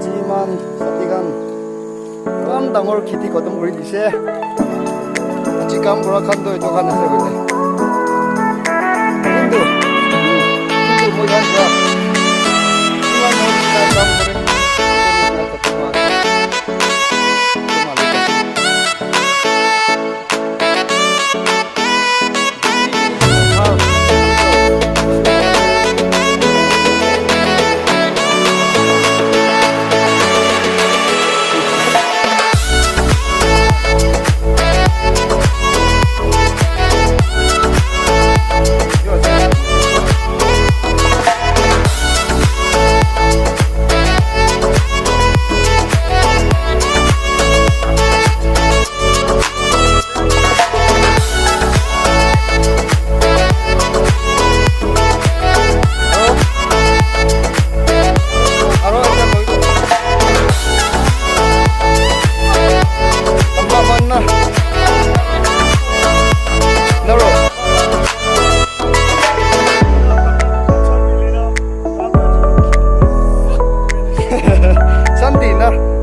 আজিমান ছাতিগান ইমান ডাঙৰ খেতি খতম কৰি দিছে। আজি কাম কৰা খানটো এইটো খান আছে বোলে কিন্তু মই ধান কৰা ইমান কাম কৰে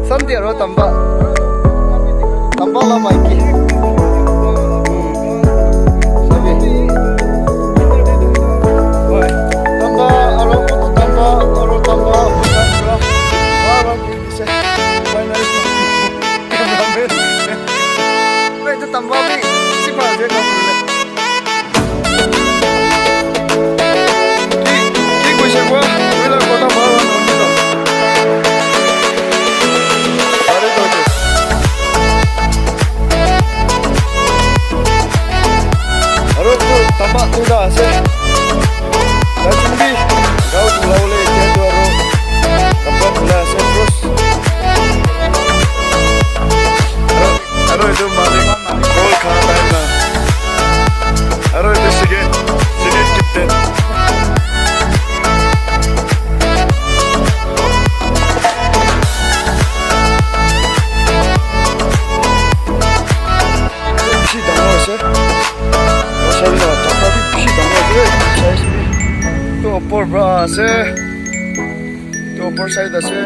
Santi aro tambah lah maiki. Sabi. Tambah aro tambah. Orang bisa. Final. Itu tambah ni si pada dia boleh. Ki kuisa gua, bila kota baru nanti tu. Tambah tu dah se. Dah cumbi. Kau pulau le dia tu aro. Tambah pula se terus. Aro itu mari gol khanan na. Aro itu sikit kapten. Si dah se. तो ऊपर bra ase to ऊपर side ase